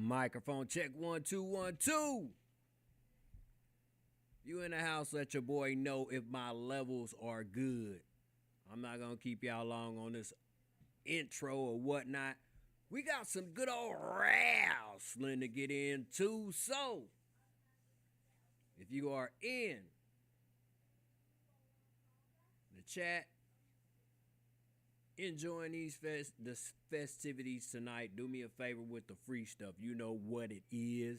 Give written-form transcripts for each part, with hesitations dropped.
Microphone check 1 2 1 2. You in the house, let your boy know if my levels are good. I'm not gonna keep y'all long on this intro or whatnot. We got some good old wrestling to get into. So, if you are in the chat, enjoying these festivities tonight, do me a favor with the free stuff. You know what it is.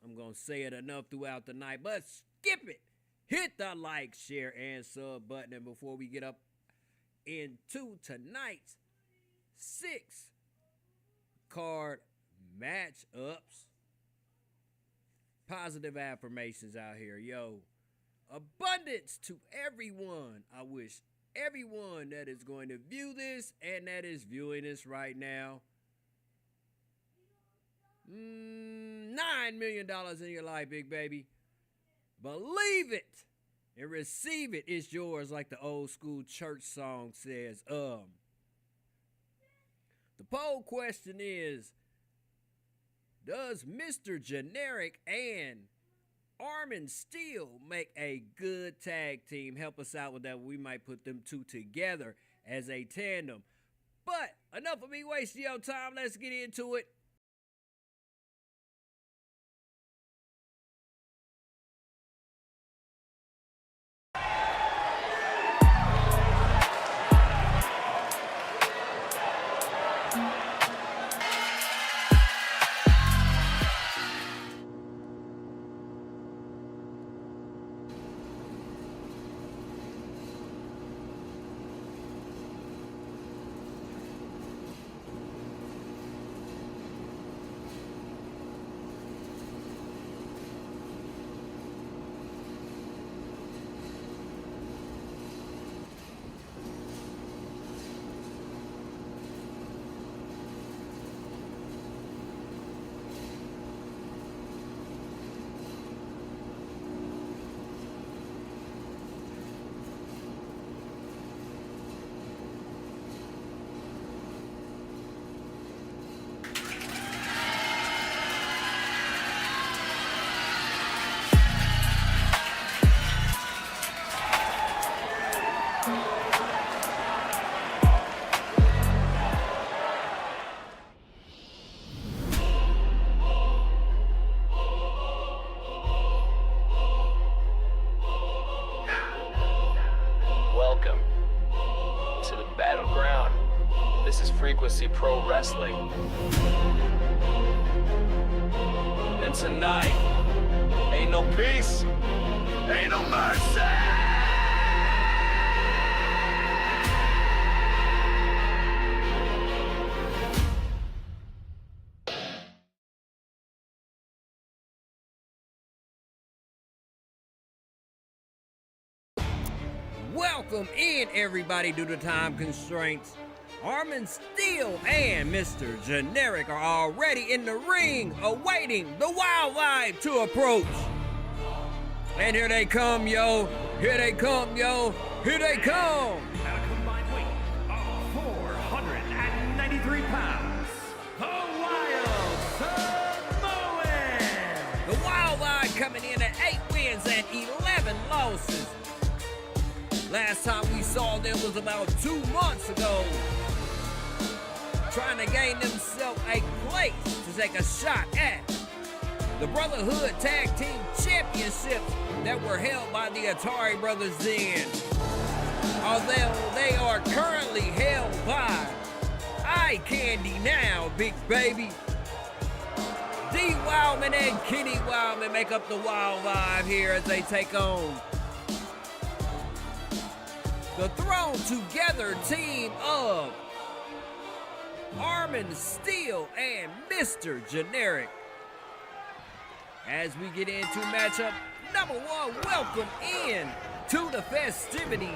I'm going to say it enough throughout the night, but skip it. Hit the like, share, and sub button. And before we get up into tonight's 6-card matchups, positive affirmations out here. Yo, abundance to everyone. I wish everyone that is going to view this and that is viewing this right now $9 million in your life, big baby. Believe it and receive it. It's yours, like the old school church song says. The poll question is, does Mr. Generic and Armin Steele make a good tag team? Help us out with that. We might put them two together as a tandem. But enough of me wasting your time. Let's get into it. Pro Wrestling. And tonight, ain't no peace, ain't no mercy! Welcome in, everybody, due to time constraints. Armin Steele and Mr. Generic are already in the ring, awaiting the Wild Vibe to approach. And here they come, yo. Here they come, yo. Here they come. At a combined weight of 493 pounds, the Wild Samoans. The Wild Vibe coming in at 8 wins and 11 losses. Last time we saw them was about 2 months ago, trying to gain themselves a place to take a shot at the Brotherhood Tag Team Championships that were held by the Atari Brothers then. Although they are currently held by Eye Candy now, big baby. D. Wildman and Kenny Wildman make up the Wild Vibe here as they take on the thrown together team of Armin Steele and Mr. Generic. As we get into matchup number 1, welcome in to the festivities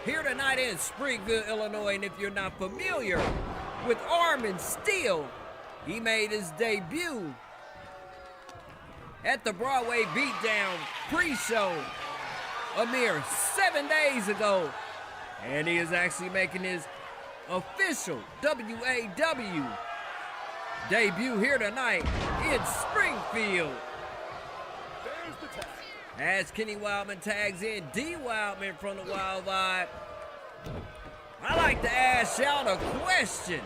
here tonight in Springfield, Illinois. And if you're not familiar with Armin Steele, he made his debut at the Broadway Beatdown pre-show a mere 7 days ago. And he is actually making his official W.A.W debut here tonight in Springfield. There's the tag. As Kenny Wildman tags in D. Wildman from the Wild Vibe. I like to ask y'all a question.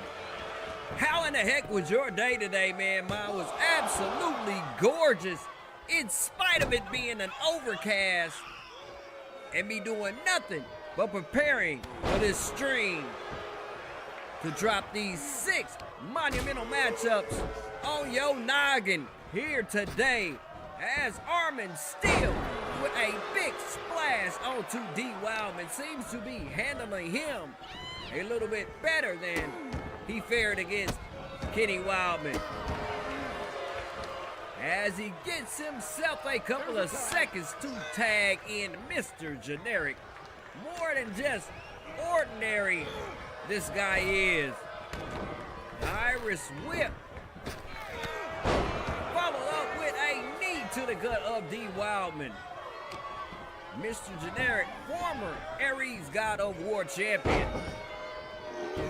How in the heck was your day today, man? Mine was absolutely gorgeous, in spite of it being an overcast and me doing nothing but preparing for this stream to drop these 6 monumental matchups on your noggin here today, as Armin Steele with a big splash onto D. Wildman seems to be handling him a little bit better than he fared against Kenny Wildman, as he gets himself a couple of seconds to tag in Mr. Generic. More than just ordinary, this guy is. Irish whip, followed up with a knee to the gut of D. Wildman. Mr. Generic, former Aries God of War champion,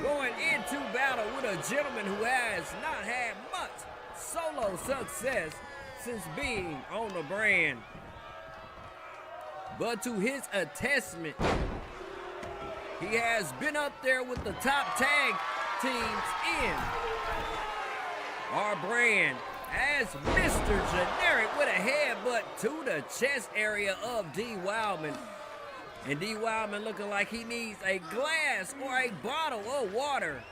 going into battle with a gentleman who has not had much solo success since being on the brand. But to his attestment, he has been up there with the top tag teams in our brand, as Mr. Generic with a headbutt to the chest area of D. Wildman. And D. Wildman looking like he needs a glass or a bottle of water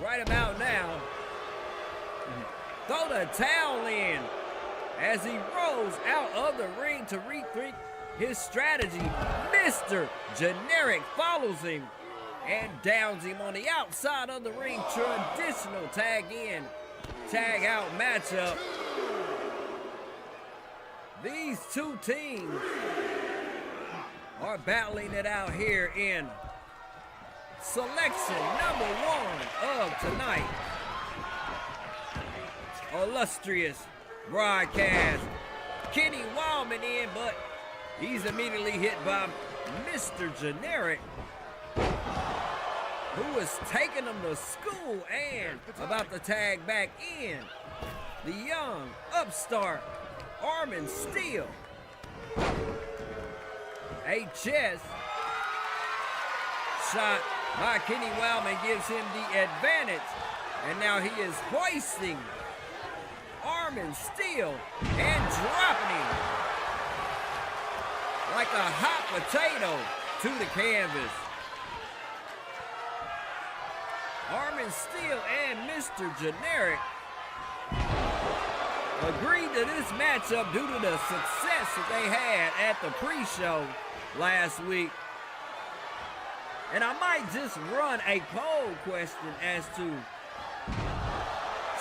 right about now. Throw the towel in as he rolls out of the ring to rethink his strategy. Mr. Generic follows him and downs him on the outside of the ring. Traditional tag in, tag out matchup. These two teams are battling it out here in selection number 1 of tonight. Illustrious broadcast. Kenny Wildman in, but he's immediately hit by Mr. Generic, who is taking him to school and about to tag back in the young upstart Armin Steele. A chest shot by Kenny Wildman gives him the advantage, and now he is hoisting Armin Steele and dropping him like a hot potato to the canvas. Armin Steele and Mr. Generic agreed to this matchup due to the success that they had at the pre-show last week. And I might just run a poll question as to,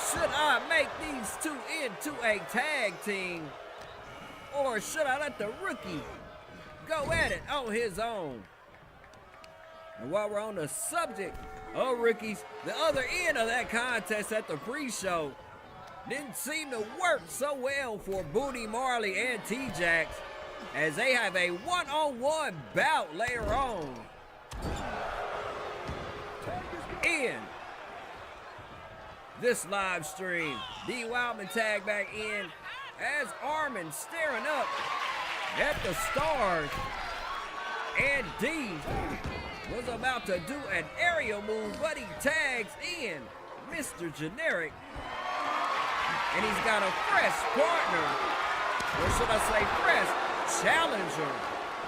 should I make these two into a tag team, or should I let the rookie go at it on his own? And while we're on the subject of rookies, the other end of that contest at the pre-show didn't seem to work so well for Booty Marley and T-Jax, as they have a one-on-one bout later on in this live stream. D. Wildman tag back in as Armin staring up at the stars, and D was about to do an aerial move, but he tags in Mr. Generic, and he's got a fresh partner, or should I say fresh challenger,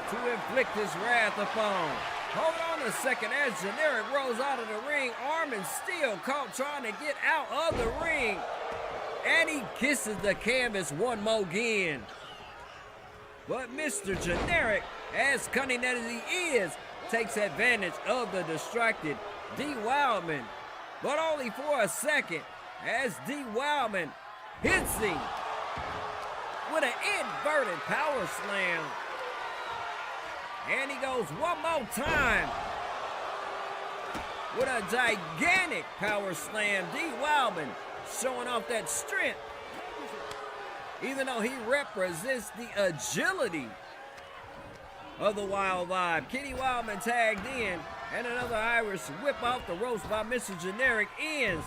to inflict his wrath upon. Hold on a second, as Generic rolls out of the ring, Armin Steele caught trying to get out of the ring, and he kisses the canvas one more again. But Mr. Generic, as cunning as he is, takes advantage of the distracted D. Wildman, but only for a second, as D. Wildman hits him with an inverted power slam. And he goes one more time with a gigantic power slam. D. Wildman showing off that strength, even though he represents the agility of the Wild Vibe. Kenny Wildman tagged in, and another Irish whip off the ropes by Mr. Generic ends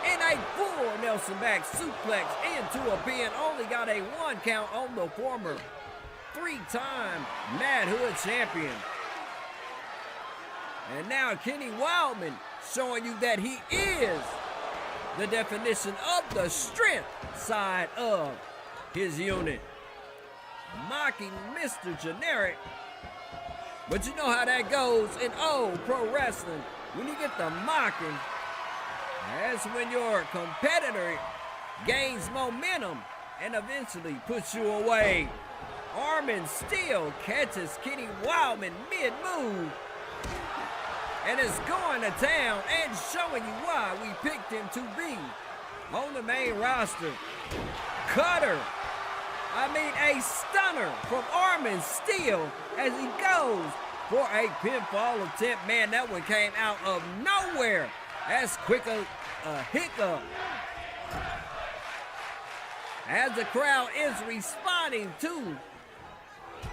in a full Nelson back suplex into a pin. Only got a 1 count on the former 3-time Mad Hood champion. And now Kenny Wildman showing you that he is the definition of the strength side of his unit. Mocking Mr. Generic. But you know how that goes in old pro wrestling. When you get the mocking, that's when your competitor gains momentum and eventually puts you away. Armin Steele catches Kenny Wildman mid-move and is going to town and showing you why we picked him to be on the main roster. Cutter. A stunner from Armin Steele as he goes for a pinfall attempt. Man, that one came out of nowhere. As quick a hiccup. As the crowd is responding to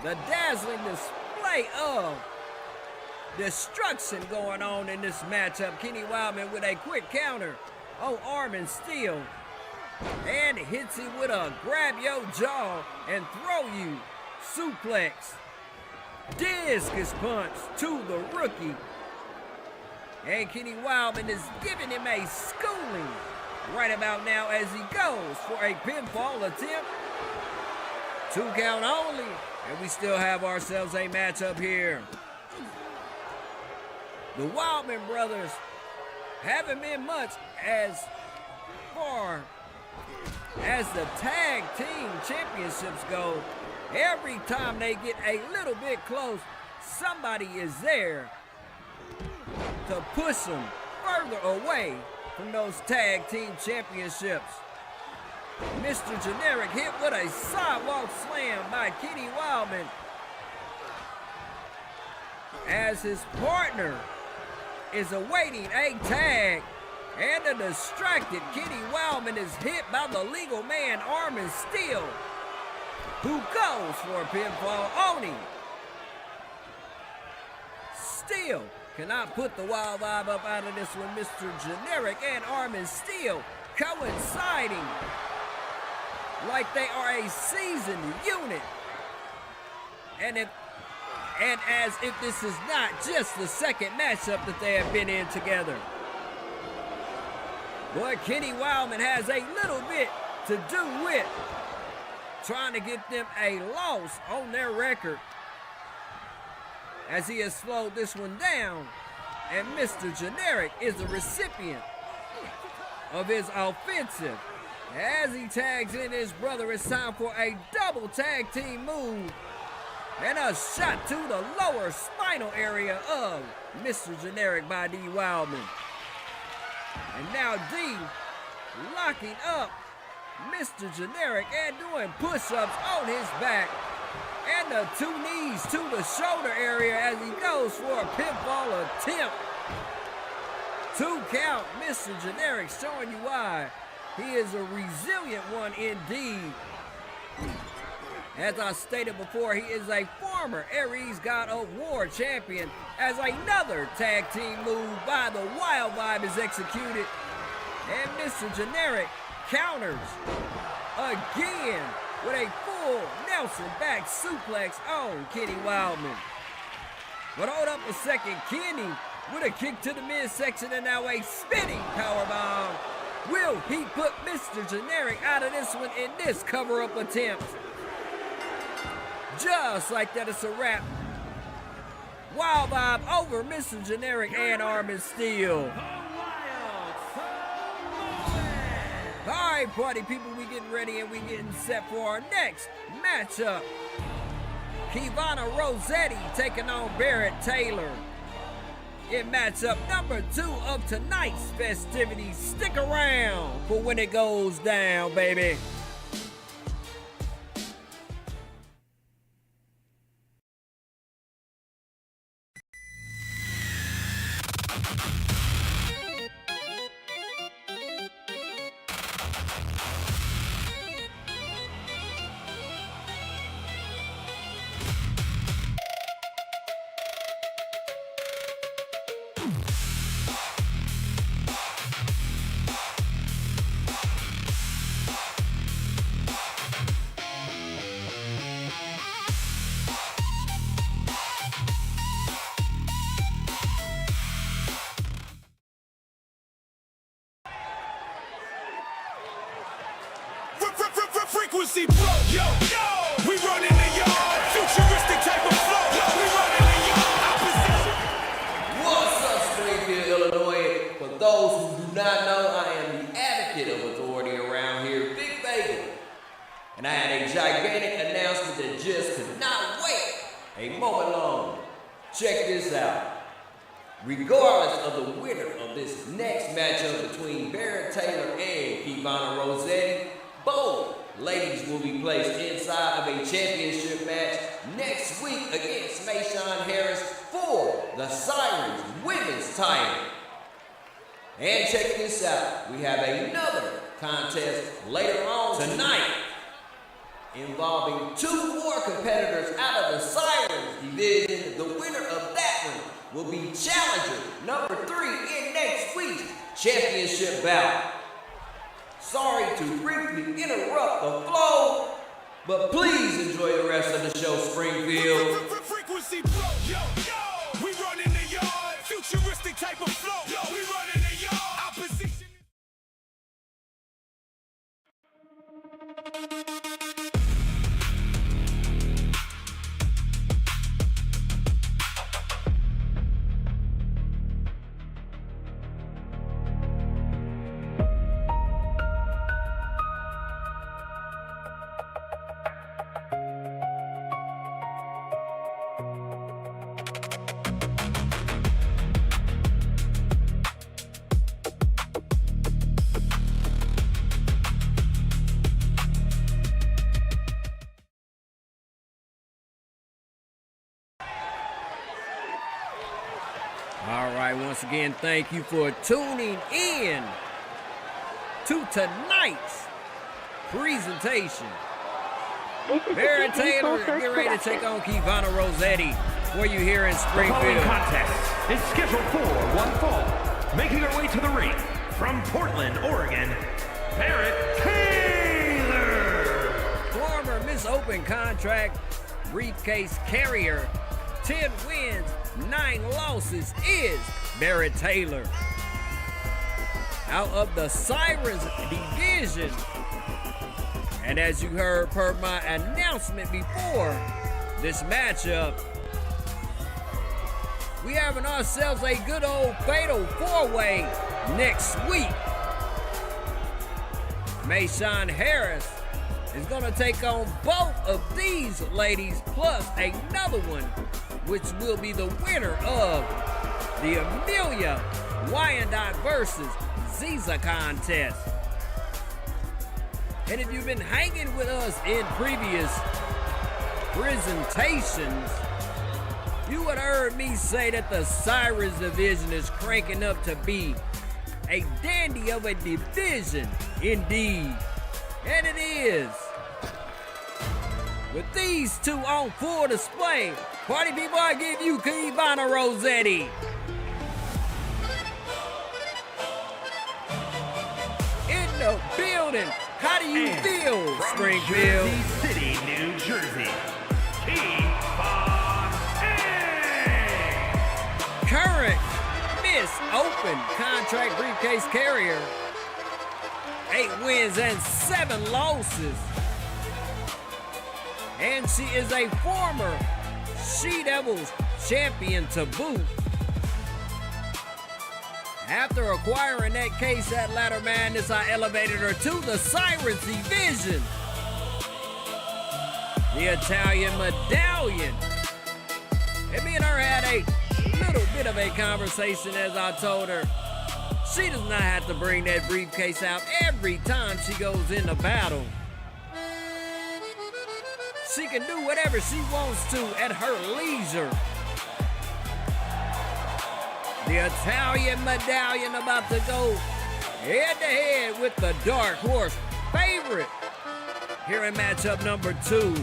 the dazzling display of destruction going on in this matchup. Kenny Wildman with a quick counter on Armin Steele. And hits him with a grab your jaw and throw you suplex. Discus punch to the rookie. And Kenny Wildman is giving him a schooling right about now as he goes for a pinfall attempt. 2 count only. And we still have ourselves a matchup here. The Wildman brothers haven't been much as far as the tag team championships go. Every time they get a little bit close, somebody is there to push them further away from those tag team championships. Mr. Generic hit with a sidewalk slam by Kenny Wildman as his partner is awaiting a tag. And a distracted Kenny Wildman is hit by the legal man Armin Steele, who goes for a pinfall on him. Steele cannot put the Wild Vibe up out of this one. Mr. Generic and Armin Steele coinciding like they are a seasoned unit. And as if this is not just the second matchup that they have been in together. Boy, Kenny Wildman has a little bit to do with trying to get them a loss on their record as he has slowed this one down. And Mr. Generic is the recipient of his offensive. As he tags in his brother, it's time for a double tag team move and a shot to the lower spinal area of Mr. Generic by D. Wildman. And now D locking up Mr. Generic and doing push-ups on his back. And the 2 knees to the shoulder area as he goes for a pinfall attempt. 2 count, Mr. Generic showing you why he is a resilient one indeed. As I stated before, he is a former Aries God of War champion as another tag team move by the Wild Vibe is executed. And Mr. Generic counters again with a full Nelson back suplex on Kenny Wildman. But hold up a second, Kenny with a kick to the midsection and now a spinning powerbomb. Will he put Mr. Generic out of this one in this cover-up attempt? Just like that, it's a wrap. Wild Vibe over Mr. Generic and Armin Steele. All right, party people, we getting ready and we getting set for our next matchup. Keyvonna Rosetti taking on Barrett Taylor in matchup number 2 of tonight's festivities. Stick around for when it goes down, baby. frequency broke. Yo, yo, we running the yard. Futuristic type of flow. Yo, we running the yard. Opposition. What's up, Springfield, Illinois? For those who do not know, I am the advocate of authority around here, Big Bagel. And I had a gigantic announcement that just could not wait a moment long. Check this out. Regardless of the winner of this next matchup between Barrett Taylor and Keyvonna Rosetti, both ladies will be placed inside of a championship match next week against Mayshawn Harris for the Sirens women's title. And check this out, we have another contest later on tonight involving two more competitors out of the Sirens division. The winner of that one will be challenger number 3 in next week's championship bout. Sorry to briefly interrupt the flow, but please enjoy the rest of the show, Springfield. Frequency broke. Yo, yo, we running the yard. Futuristic type of flow. Yo, we running the yard. Opposition. All right, once again, thank you for tuning in to tonight's presentation. Barrett Taylor getting ready to take on Keyvonna Rosetti for you here in The following Springfield. contest is scheduled for one fall. Making her way to the ring from Portland, Oregon, Barrett Taylor. Former Miss Open Contract briefcase carrier, 10 wins, 9 losses is Barrett Taylor. Out of the Sirens division. And as you heard per my announcement before this matchup, we having ourselves a good old fatal 4-way next week. Mayshawn Harris is going to take on both of these ladies plus another one, which will be the winner of the Amelia Wyandotte versus Ziza contest. And if you've been hanging with us in previous presentations, you would have heard me say that the Sirens division is cranking up to be a dandy of a division indeed. And it is. With these two on full display, party people, I give you Keyvonna Rosetti. In the building, how do you feel, From Springfield? Jersey City, New Jersey, Keyvonna. Current Miss Open Contract briefcase carrier, 8 wins and 7 losses. And she is a former She-Devils champion to boot. After acquiring that case at Ladder Madness, I elevated her to the Sirens division. The Italian Medallion. And me and her had a little bit of a conversation as I told her she does not have to bring that briefcase out every time she goes into battle. She can do whatever she wants to at her leisure. The Italian Medallion about to go head-to-head with the Dark Horse favorite here in matchup number 2.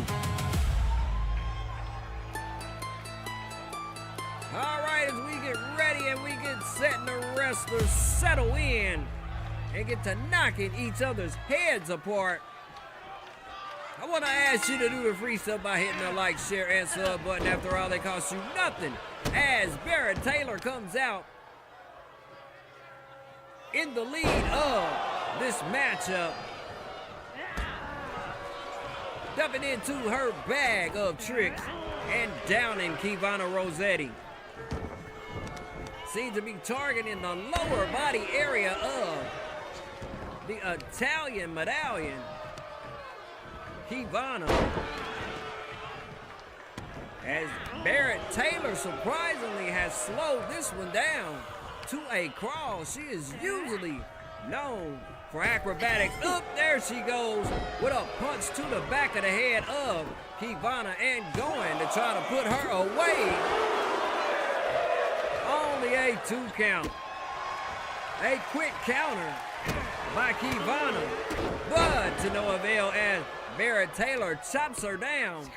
All right, as we get ready and we get set and the wrestlers settle in and get to knocking each other's heads apart, I want to ask you to do the free stuff by hitting the like, share, and sub button. After all, they cost you nothing. As Barrett Taylor comes out in the lead of this matchup. stuffing into her bag of tricks and downing Keyvonna Rosetti. Seems to be targeting the lower body area of the Italian medallion, Keyvonna. As Barrett Taylor surprisingly has slowed this one down to a crawl. She is usually known for acrobatics. Up there she goes with a punch to the back of the head of Keyvonna and going to try to put her away. Only a 2 count. A quick counter by Keyvonna, but to no avail as Barrett Taylor chops her down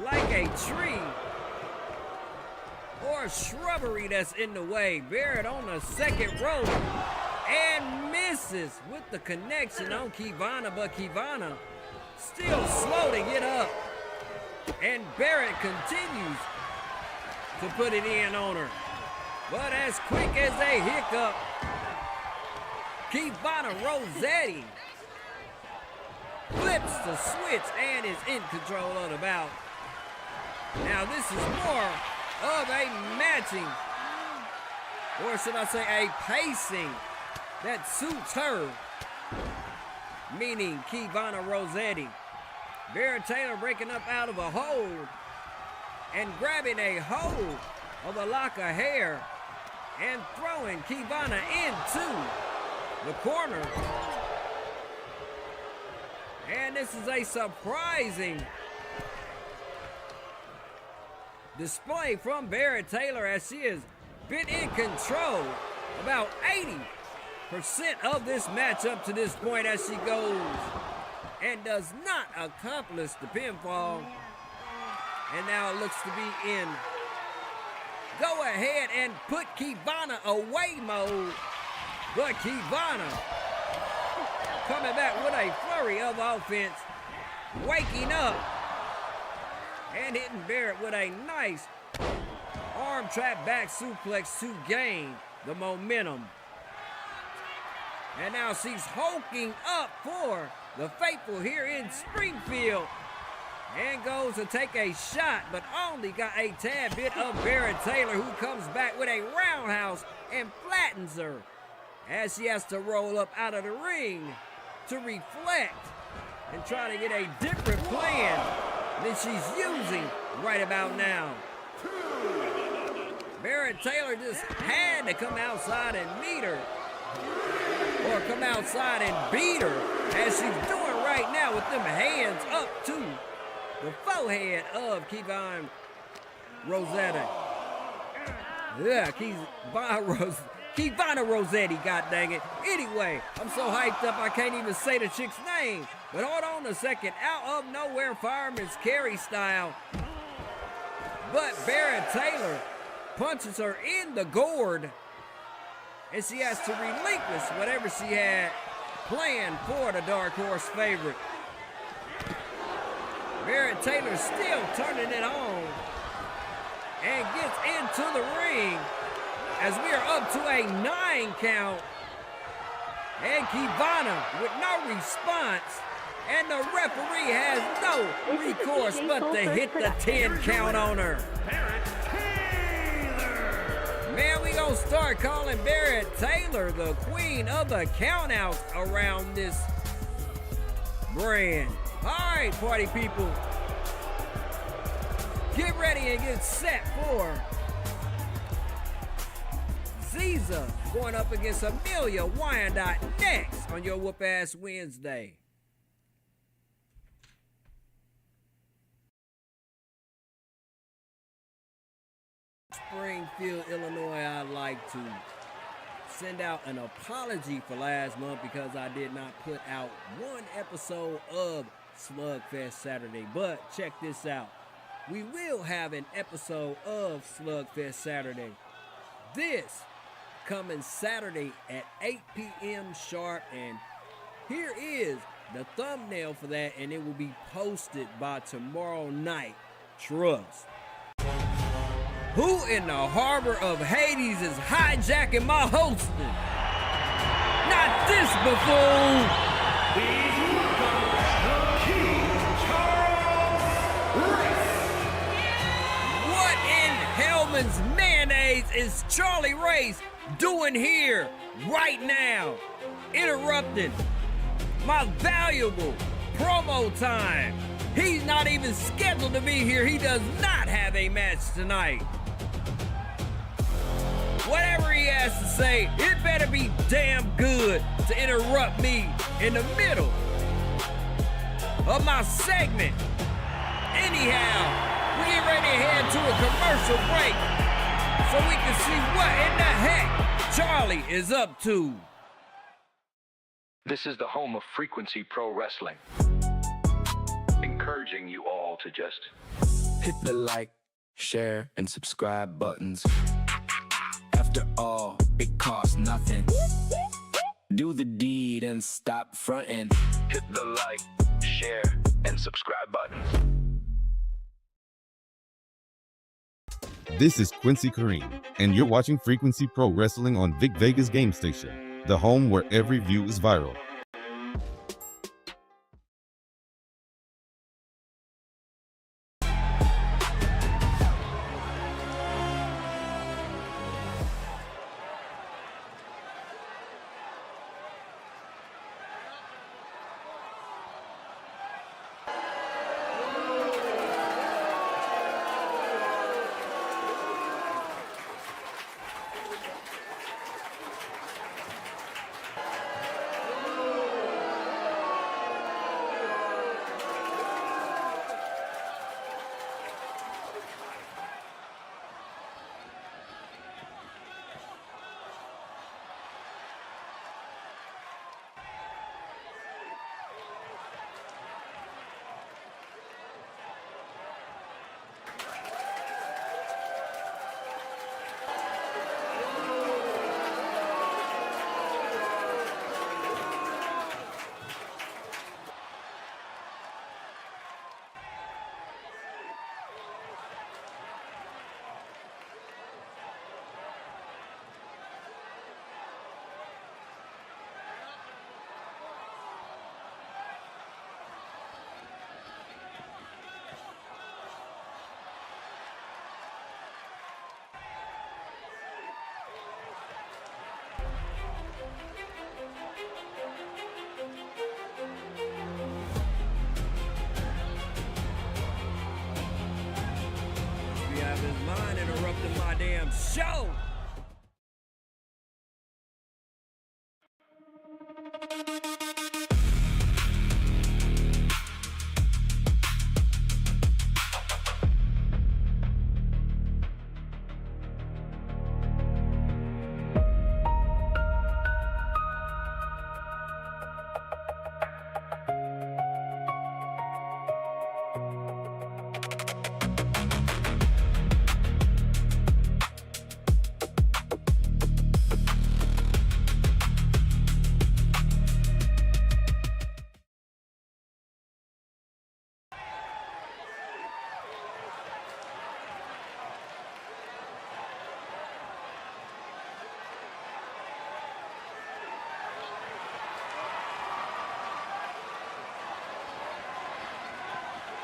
like a tree or shrubbery that's in the way. Barrett on the second rope and misses with the connection on Keyvonna, but Keyvonna still slow to get up. And Barrett continues to put it in on her. But as quick as a hiccup, Keyvonna Rosetti flips the switch and is in control of the bout. Now this is more of a matching, or should I say a pacing, that suits her, meaning Keyvonna Rosetti. Barrett Taylor breaking up out of a hold and grabbing a hold of a lock of hair and throwing Keyvonna into the corner. And this is a surprising display from Barrett Taylor as she has been in control about 80% of this match up to this point as she goes and does not accomplish the pinfall. And now it looks to be in go ahead and put Keyvonna away mode. But Keyvonna coming back with a flurry of offense, waking up and hitting Barrett with a nice arm trap back suplex to gain the momentum. And now she's hulking up for the faithful here in Springfield and goes to take a shot, but only got a tad bit of Barrett Taylor, who comes back with a roundhouse and flattens her as she has to roll up out of the ring to reflect and try to get a different plan than she's using right about now. Barrett Taylor just had to come outside and meet her, or come outside and beat her, as she's doing right now with them hands up to the forehead of Keyvonna Rosetti. Yeah, Keyvonna Rosetti, god dang it. Anyway, I'm so hyped up I can't even say the chick's name. But hold on a second, out of nowhere, fireman's carry style. But Barrett Taylor punches her in the gourd, and she has to relinquish whatever she had planned for the Dark Horse favorite. Barrett Taylor still turning it on and gets into the ring as we are up to a 9 count. And Keyvonna with no response, and the referee has no recourse but to hit the 10 count on her. Man, we gonna start calling Barrett Taylor the queen of the countouts around this brand. All right, party people, get ready and get set for Ziza going up against Amelia Wyandotte next on your Whoop Ass Wednesday. Springfield, Illinois, I'd like to send out an apology for last month because I did not put out one episode of Slugfest Saturday. But check this out. We will have an episode of Slugfest Saturday. This coming Saturday at 8 p.m. sharp. And here is the thumbnail for that, and it will be posted by tomorrow night. Trust. Who in the harbor of Hades is hijacking my hosting? Not this buffoon! Please welcome the woman's mayonnaise is Charlie Race doing here, right now? Interrupting my valuable promo time. He's not even scheduled to be here. He does not have a match tonight. Whatever he has to say, it better be damn good to interrupt me in the middle of my segment. Anyhow, we get ready to head to a commercial break so we can see what in the heck Charlie is up to. This is the home of Frequency Pro Wrestling. Encouraging you all to just hit the like, share, and subscribe buttons. After all, it costs nothing. Do the deed and stop fronting. hit the like, share, and subscribe buttons. This is Quincy Kareem, and you're watching Frequency Pro Wrestling on Vic Vegas Game Station, the home where every view is viral. His mind interrupting my damn show.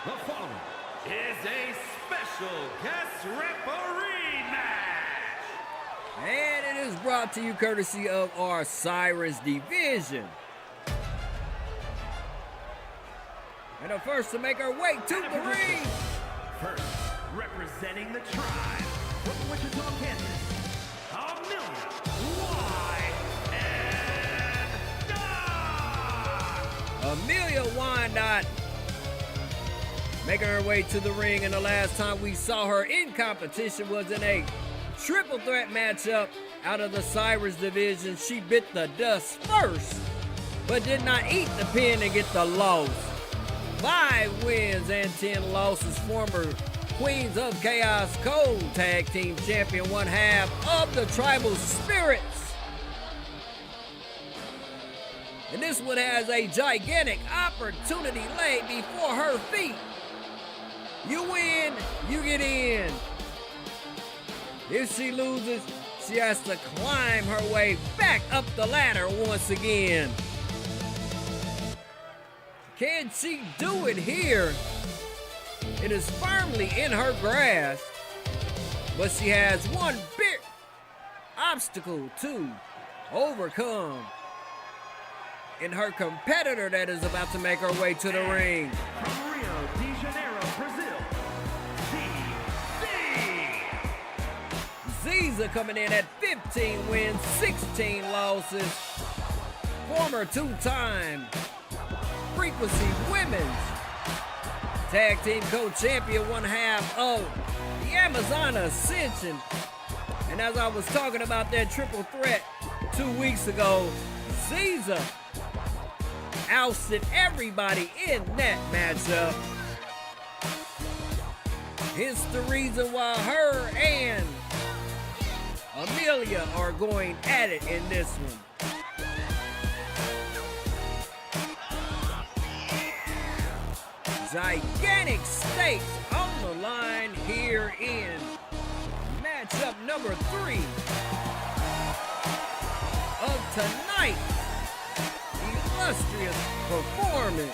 The following is a special guest referee match. And it is brought to you courtesy of our Cyrus division. And the first to make our way to the ring. First, representing the tribe from Wichita, Kansas, Amelia Wyandotte. Amelia Wyandotte making her way to the ring, and the last time we saw her in competition was in a triple threat matchup out of the Cyrus division. She bit the dust first, but did not eat the pin and get the loss. 5 wins and 10 losses. Former Queens of Chaos Code Tag Team Champion, one half of the Tribal Spirits. And this one has a gigantic opportunity laid before her feet. You win, you get in. If she loses, she has to climb her way back up the ladder once again. Can she do it here? It is firmly in her grasp. But she has one big obstacle to overcome in her competitor that is about to make her way to the ring. From Rio de Janeiro, Brazil, Ziza coming in at 15 wins, 16 losses. Former two-time Frequency Women's Tag Team Co-Champion, one half of the Amazon Ascension. And as I was talking about that triple threat 2 weeks ago, Ziza ousted everybody in that matchup. Hence the reason why her and Amelia are going at it in this one. Gigantic stakes on the line here in matchup number 3 of tonight's illustrious performance.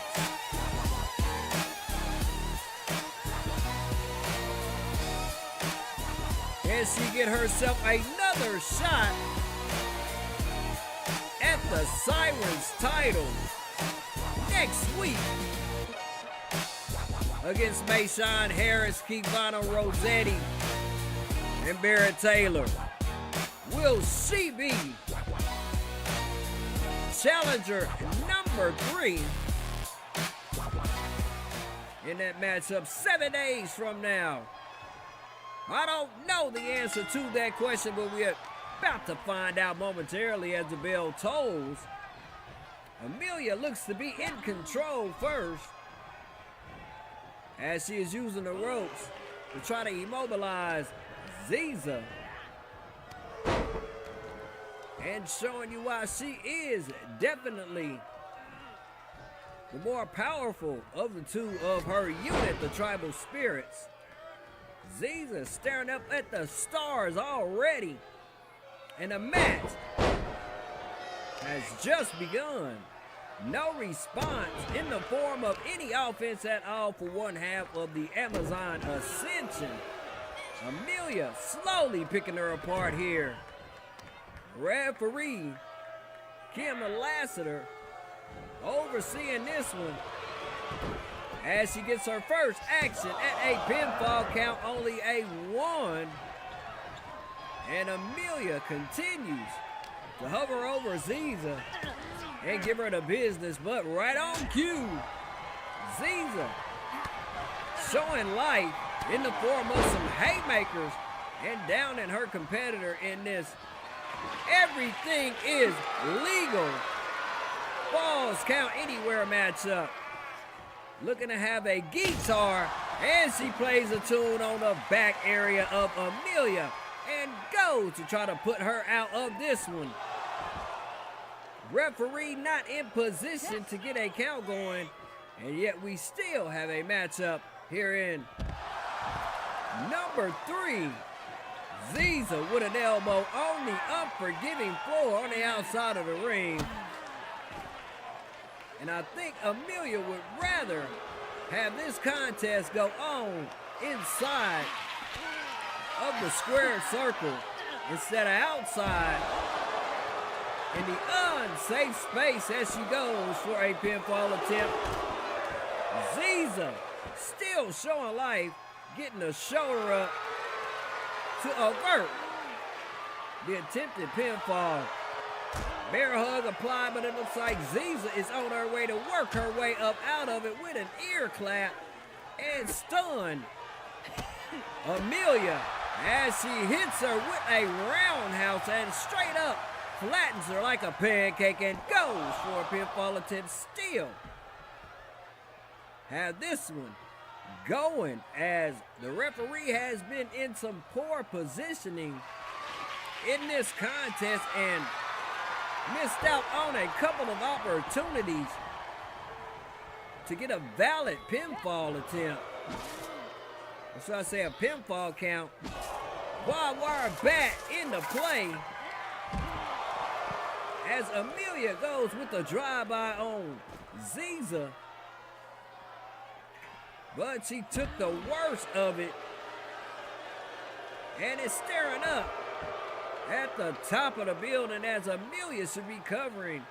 Can she get herself another shot at the Sirens title next week against Mayshawn Harris, Keyvonna, Rosetti, and Barrett Taylor? Will she be challenger number 3 in that matchup 7 days from now? I don't know the answer to that question, but we're about to find out momentarily as the bell tolls. Amelia looks to be in control first, as she is using the ropes to try to immobilize Ziza, and showing you why she is definitely the more powerful of the two of her unit, the Tribal Spirits. Ziza staring up at the stars already, and the match has just begun. No response in the form of any offense at all for one half of the Amazon Ascension. Amelia slowly picking her apart here. Referee Kim Lassiter overseeing this one as she gets her first action at a pinfall count, only a 1. And Amelia continues to hover over Ziza and give her the business, but right on cue, Ziza showing life in the form of some haymakers and downing her competitor in this everything is legal Falls Count Anywhere matchup. Looking to have a guitar, and she plays a tune on the back area of Amelia and goes to try to put her out of this one. Referee not in position to get a count going, and yet we still have a matchup here in number 3. Ziza with an elbow on the unforgiving floor on the outside of the ring. And I think Amelia would rather have this contest go on inside of the square circle instead of outside in the unsafe space as she goes for a pinfall attempt. Ziza still showing life, getting the shoulder up to avert the attempted pinfall. Bear hug applied, but it looks like Ziza is on her way to work her way up out of it with an ear clap and stun Amelia as she hits her with a roundhouse and straight up flattens her like a pancake and goes for a pinfall attempt. Steele have this one going as the referee has been in some poor positioning in this contest and missed out on a couple of opportunities to get a valid pinfall attempt. Or should I say a pinfall count? Barbed wire bat into play as Amelia goes with the drive-by on Ziza. But she took the worst of it and is staring up at the top of the building as Amelia should be covering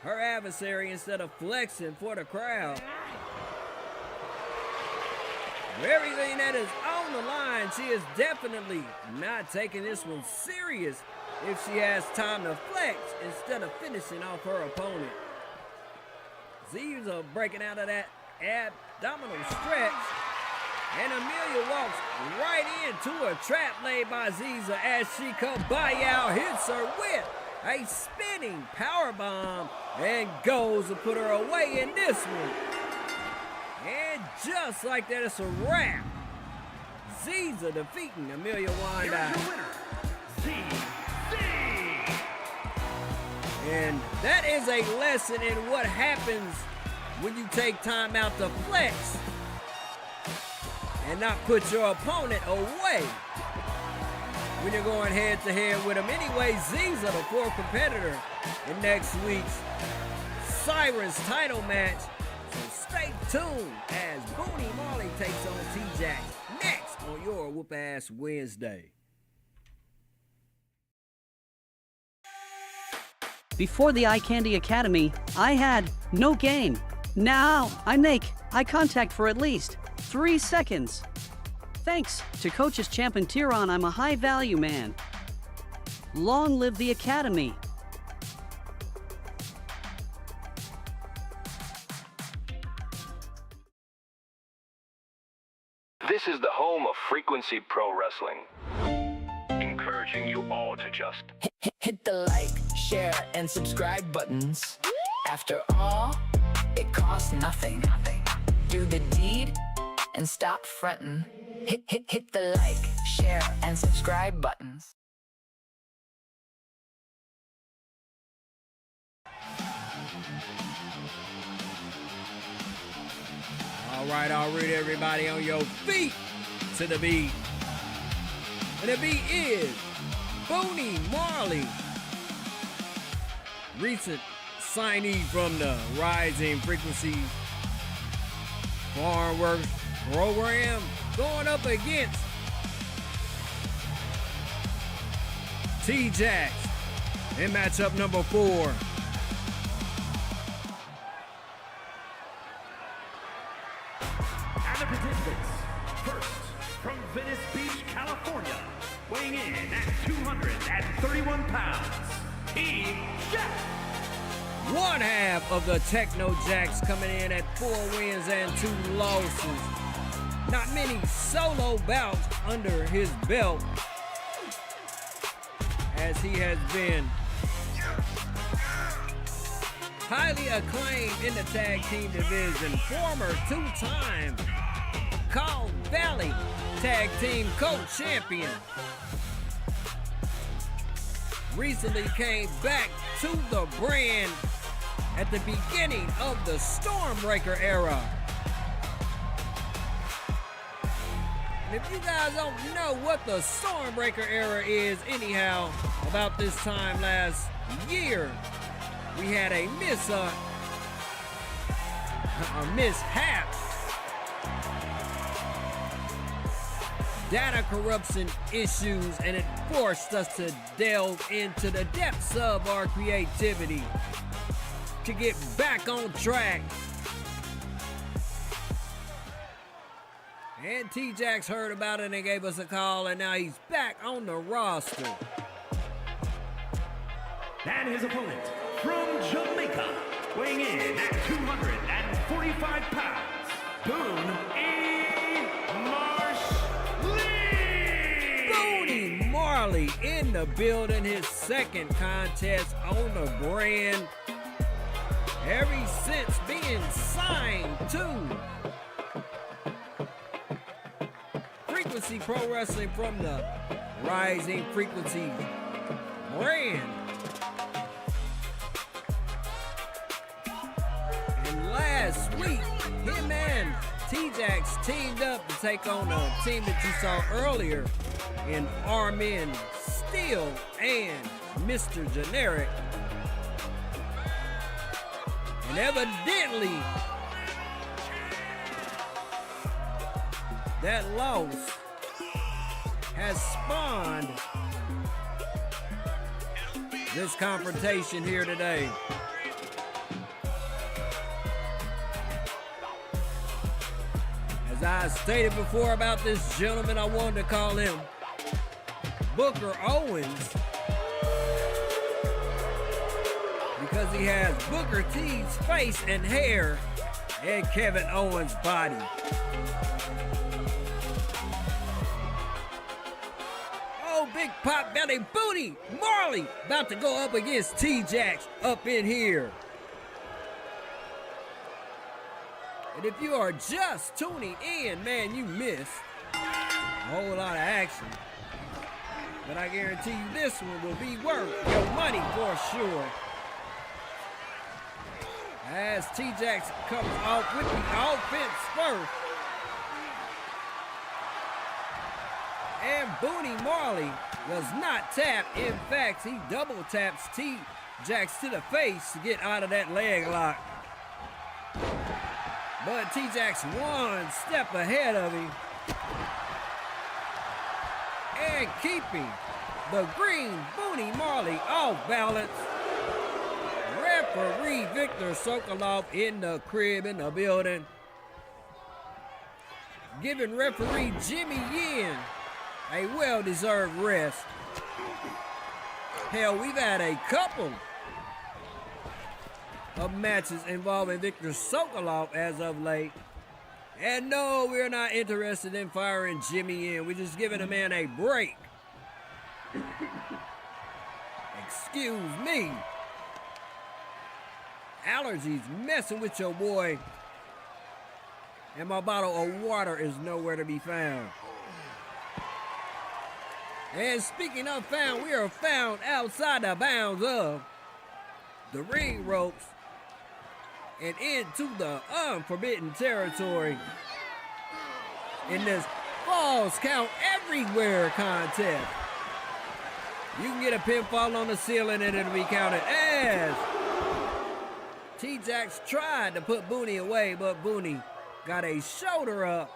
her adversary instead of flexing for the crowd. Everything that is on the line, she is definitely not taking this one serious if she has time to flex instead of finishing off her opponent. Ziza breaking out of that abdominal stretch, and Amelia walks right into a trap laid by Ziza as she Keyvonna hits her with a spinning powerbomb and goes to put her away in this one. And just like that, it's a wrap. Ziza defeating Amelia Wanda. Here's your winner, ZZ. And that is a lesson in what happens when you take time out to flex and not put your opponent away when you're going head-to-head with him. Anyway, Ziza, the fourth competitor in next week's Siren's title match. So stay tuned as Booney Marley takes on T-Jax next on your Whoop-Ass Wednesday. Before the Eye Candy Academy, I had no game. Now I make eye contact for at least 3 seconds. Thanks to coaches Champ and Tyron, I'm a high-value man. Long live the Academy. This is the home of Frequency Pro Wrestling. Encouraging you all to just Hit the like, share, and subscribe buttons. After all, it costs nothing. Do the deed and stop frontin'. Hit the like, share, and subscribe buttons. All right, everybody on your feet to the beat. And the beat is Booney Marley, recent signee from the Rising Frequency Farm Works program, going up against T-Jax in matchup number 4. And the participants, first, from Venice Beach, California, weighing in at 231 pounds, T-Jax. One half of the Techno Jacks coming in at 4 wins and 2 losses. Not many solo bouts under his belt, as he has been highly acclaimed in the tag team division. Former 2-time Call Valley Tag Team Co-Champion. Recently came back to the brand at the beginning of the Stormbreaker era. And if you guys don't know what the Stormbreaker era is anyhow, about this time last year, we had a mishap. Data corruption issues, and it forced us to delve into the depths of our creativity to get back on track. And T-Jax heard about it and gave us a call, and now he's back on the roster. And his opponent, from Jamaica, weighing in at 245 pounds, Boone Booney Marley in the building, his second contest on the brand. Ever since being signed to Frequency Pro Wrestling from the Rising Frequency brand. And last week, him and T-Jax teamed up to take on a team that you saw earlier in Armin, Steele, and Mr. Generic. And evidently, that loss has spawned this confrontation here today. As I stated before about this gentleman, I wanted to call him Booker Owens because he has Booker T's face and hair and Kevin Owens' body. Oh, big pot belly booty Marley about to go up against T-Jax up in here. And if you are just tuning in, man, you missed a whole lot of action. But I guarantee you this one will be worth your money for sure. As T-Jax comes off with the offense first. And Booney Marley was not tapped. In fact, he double taps T-Jax to the face to get out of that leg lock. But T-Jax one step ahead of him. And keeping the green Booney Marley off balance. Referee Victor Sokolov in the crib in the building. Giving referee Jimmy Yin a well-deserved rest. Hell, we've had a couple of matches involving Victor Sokolov as of late. And no, we're not interested in firing Jimmy in. We're just giving a man a break. Excuse me. Allergies messing with your boy. And my bottle of water is nowhere to be found. And speaking of found, we are found outside the bounds of the ring ropes and into the unforbidden territory in this Falls Count Everywhere contest. You can get a pinfall on the ceiling and it'll be counted as T-Jax tried to put Booney away, but Booney got a shoulder up.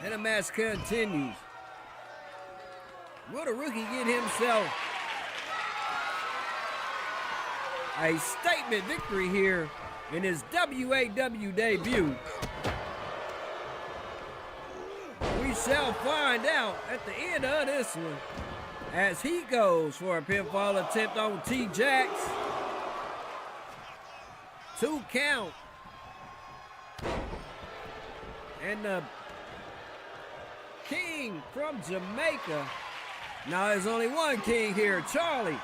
And the match continues. Will the rookie get himself a statement victory here in his W.A.W. debut? We shall find out at the end of this one as he goes for a pinfall attempt on T-Jax. 2 count. And the king from Jamaica. Now there's only one king here, Charlie.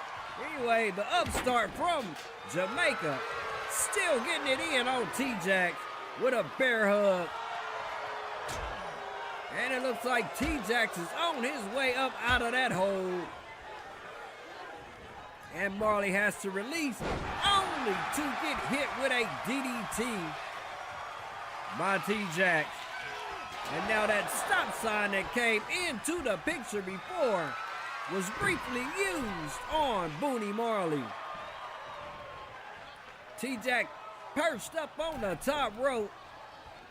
Anyway, the upstart from Jamaica still getting it in on T-Jax with a bear hug. And it looks like T-Jax is on his way up out of that hole. And Marley has to release only to get hit with a DDT by T-Jax. And now that stop sign that came into the picture before was briefly used on Booney Marley. T-Jax perched up on the top rope,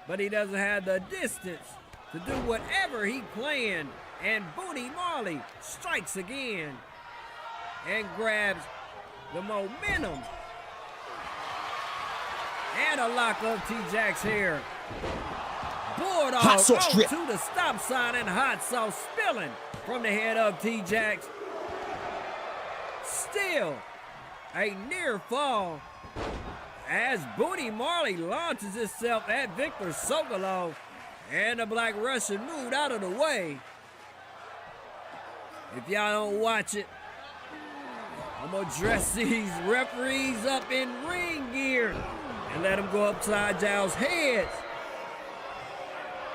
but he doesn't have the distance to do whatever he planned. And Booney Marley strikes again and grabs the momentum. And a lock of T-Jax here. Bulldog to the stop sign and hot sauce spilling from the head of T-Jax. Still a near fall as Booney Marley launches itself at Victor Sokolov, and the Black Russian moved out of the way. If y'all don't watch it, I'm gonna dress these referees up in ring gear and let them go upside y'all's heads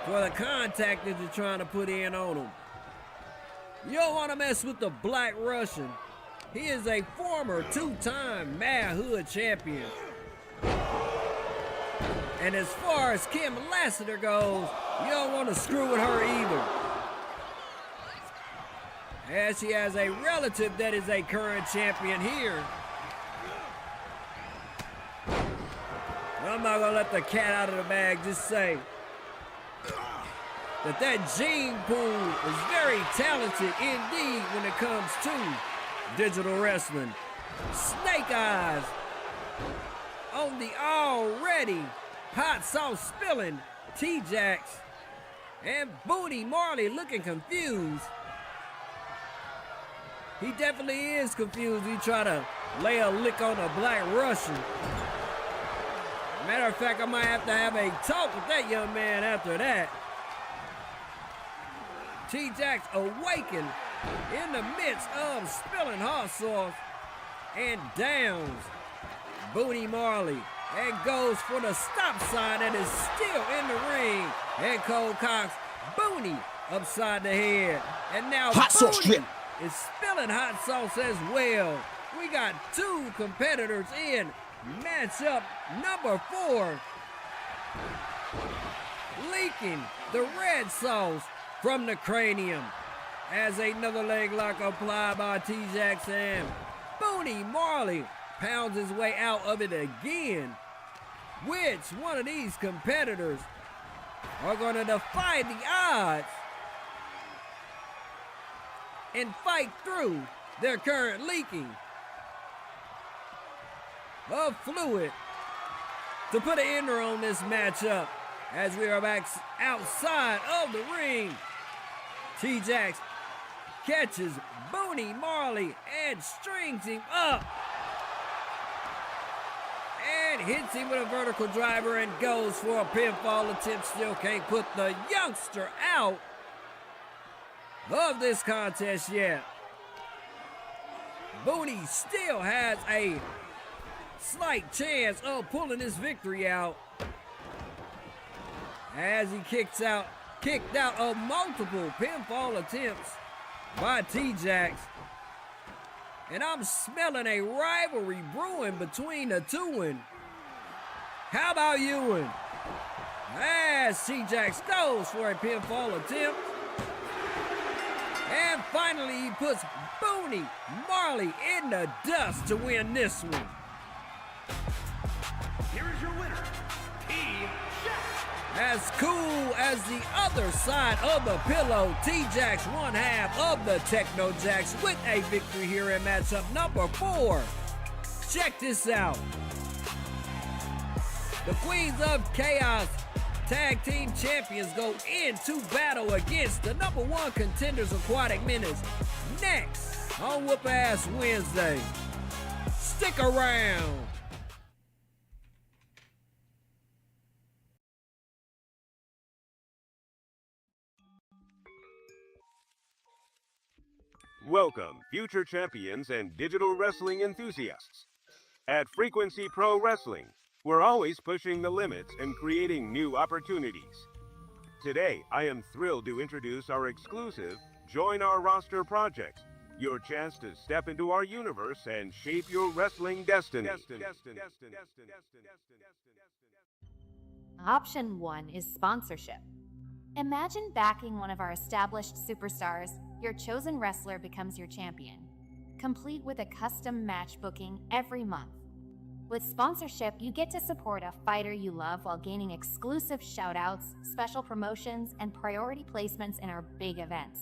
for the contact that you're trying to put in on them. You don't want to mess with the Black Russian. He is a former 2-time Mad Hood champion. And as far as Kim Lassiter goes, you don't want to screw with her either, as she has a relative that is a current champion here. But I'm not going to let the cat out of the bag, just say that gene pool is very talented indeed when it comes to digital wrestling. Snake Eyes on the already hot sauce spilling T-Jax, and Booty Marley looking confused. He definitely is confused. He try to lay a lick on a Black Russian. Matter of fact, I might have to have a talk with that young man after that. T-Jax awakened in the midst of spilling hot sauce and downs Booty Marley and goes for the stop sign that is still in the ring. And Cole Cox, Booty upside the head. And now hot Booty sauce drip is spilling hot sauce as well. We got two competitors in matchup number 4. Leaking the red sauce from the cranium as another leg lock applied by T-Jax, and Booty Marley pounds his way out of it again. Which one of these competitors are going to defy the odds and fight through their current leaking of fluid to put an ender on this matchup as we are back outside of the ring? T-Jax catches Booty Marley and strings him up and hits him with a vertical driver and goes for a pinfall attempt. Still can't put the youngster out of this contest yet. Booty still has a slight chance of pulling this victory out as he kicked out of multiple pinfall attempts by T-Jax. And I'm smelling a rivalry brewing between the two. How about you? As T-Jax goes for a pinfall attempt. And finally he puts Booty Marley in the dust to win this one. Here is your winner, T-Jax. As cool as the other side of the pillow, T-Jax, one half of the Techno-Jax, with a victory here in matchup number 4. Check this out. The Queens of Chaos Tag Team Champions go into battle against the number 1 contenders, Aquatic Menace, next on Whoop Ass Wednesday. Stick around. Welcome, future champions and digital wrestling enthusiasts. At Frequency Pro Wrestling, we're always pushing the limits and creating new opportunities. Today, I am thrilled to introduce our exclusive Join Our Roster project, your chance to step into our universe and shape your wrestling destiny. Option 1 is sponsorship. Imagine backing one of our established superstars. Your chosen wrestler becomes your champion, complete with a custom match booking every month. With sponsorship, you get to support a fighter you love while gaining exclusive shoutouts, special promotions, and priority placements in our big events.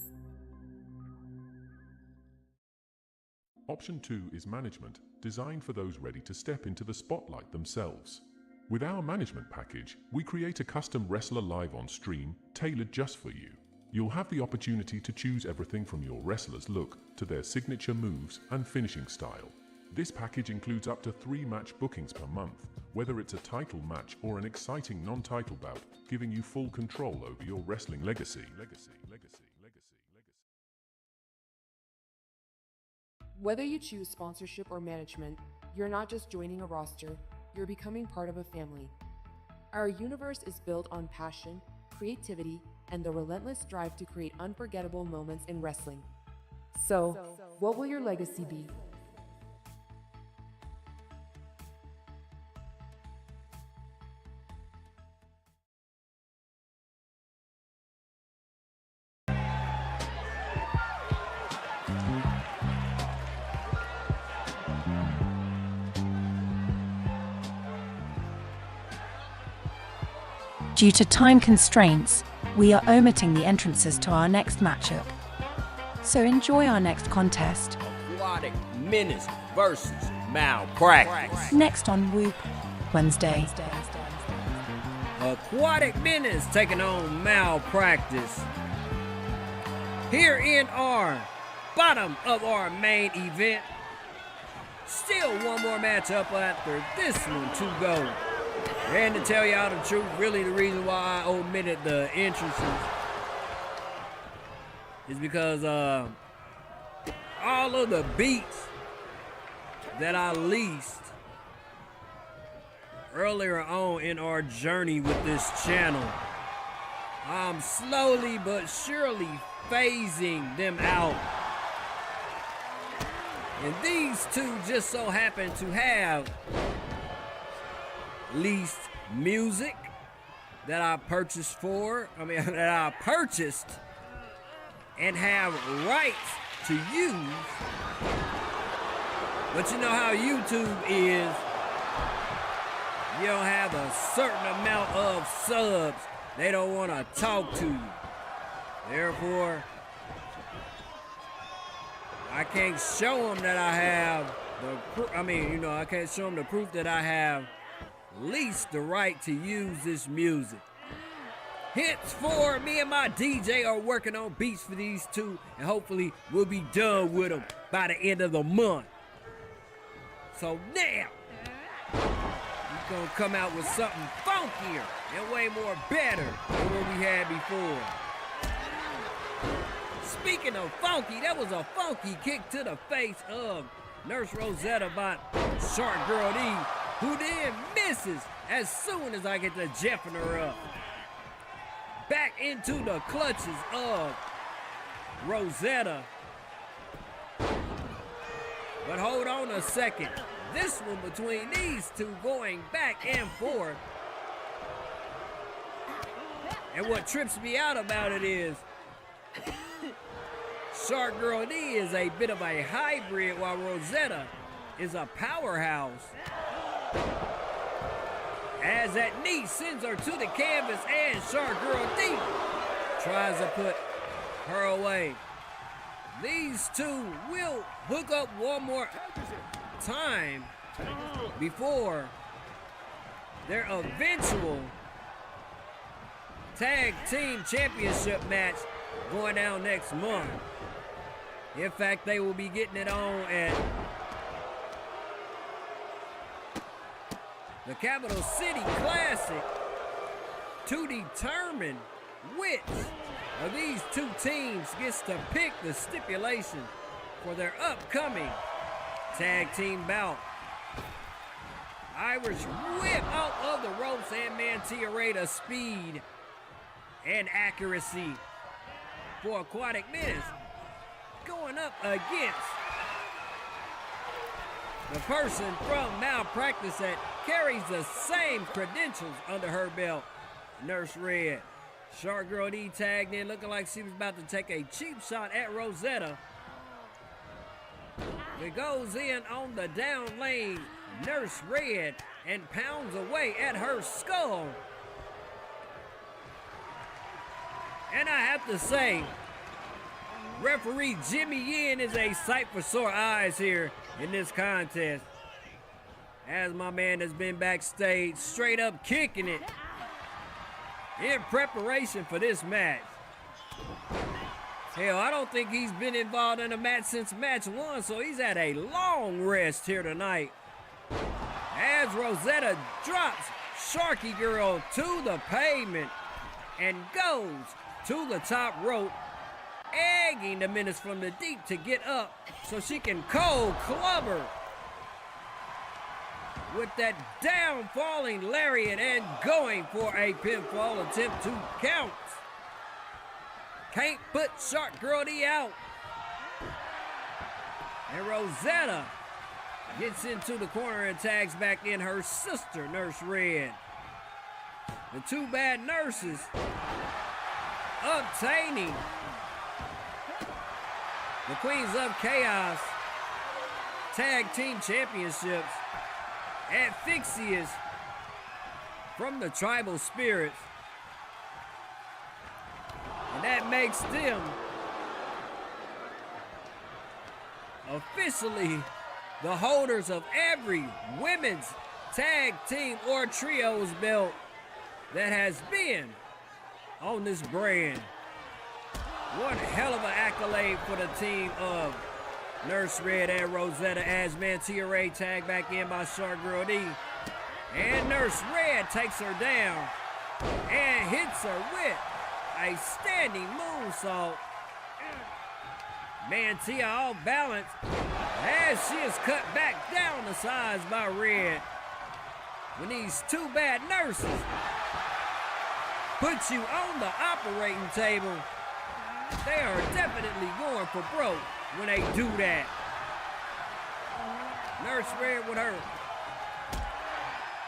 Option 2 is management, designed for those ready to step into the spotlight themselves. With our management package, we create a custom wrestler live on stream, tailored just for you. You'll have the opportunity to choose everything from your wrestler's look to their signature moves and finishing style. This package includes up to 3 match bookings per month, whether it's a title match or an exciting non-title bout, giving you full control over your wrestling legacy. Whether you choose sponsorship or management, you're not just joining a roster, you're becoming part of a family. Our universe is built on passion, creativity, and the relentless drive to create unforgettable moments in wrestling. So, what will your legacy be? Due to time constraints, we are omitting the entrances to our next matchup. So enjoy our next contest. Aquatic Menace versus Malpractice. Next on Whoop Wednesday. Aquatic Menace taking on Malpractice. Here in our bottom of our main event. Still one more matchup after this one to go. And to tell y'all the truth, really the reason why I omitted the entrances is because all of the beats that I leased earlier on in our journey with this channel, I'm slowly but surely phasing them out. And these two just so happen to have leased music that I purchased and have rights to use. But you know how YouTube is. You don't have a certain amount of subs, they don't want to talk to you. Therefore, I can't show them that I have I can't show them the proof that I have leased the right to use this music. Henceforth, me and my DJ are working on beats for these two, and hopefully we'll be done with them by the end of the month. So now, we're gonna come out with something funkier and way more better than what we had before. Speaking of funky, that was a funky kick to the face of Nurse Rosetti by Shark Girl D, who then misses as soon as I get to jeffing her up. Back into the clutches of Rosetti. But hold on a second. This one between these two going back and forth. And what trips me out about it is Shark Girl D is a bit of a hybrid while Rosetti is a powerhouse. As that knee sends her to the canvas and Shark Girl D tries to put her away. These two will hook up one more time before their eventual tag team championship match going down next month. In fact, they will be getting it on at the Capital City Classic to determine which of these two teams gets to pick the stipulation for their upcoming tag team bout. Irish whip out of the ropes and Mantilla Raider speed and accuracy for Aquatic Menace going up against the person from Malpractice that carries the same credentials under her belt, Nurse Red. Shark Girl D tagged in looking like she was about to take a cheap shot at Rosetti. It goes in on the down lane, Nurse Red, and pounds away at her skull. And I have to say, referee Jimmy Yin is a sight for sore eyes here in this contest. As my man has been backstage straight up kicking it in preparation for this match. Hell, I don't think he's been involved in a match since match 1, so he's had a long rest here tonight. As Rosetti drops Sharky Girl to the pavement and goes to the top rope, egging the Menace from the deep to get up so she can cold club her with that down falling lariat and going for a pinfall attempt to count. Can't put Shark Girl D out. And Rosetti gets into the corner and tags back in her sister, Nurse Red. The two bad nurses obtaining the Queens of Chaos Tag Team Championships at Fixious from the Tribal Spirits. And that makes them officially the holders of every women's tag team or trios belt that has been on this brand. One hell of an accolade for the team of Nurse Red and Rosetti as Mantia Ray tagged back in by Shark Girl D. And Nurse Red takes her down and hits her with a standing moonsault. Mantia off balance as she is cut back down the sides by Red. When these two bad nurses put you on the operating table, they are definitely going for broke when they do that. Nurse Red with her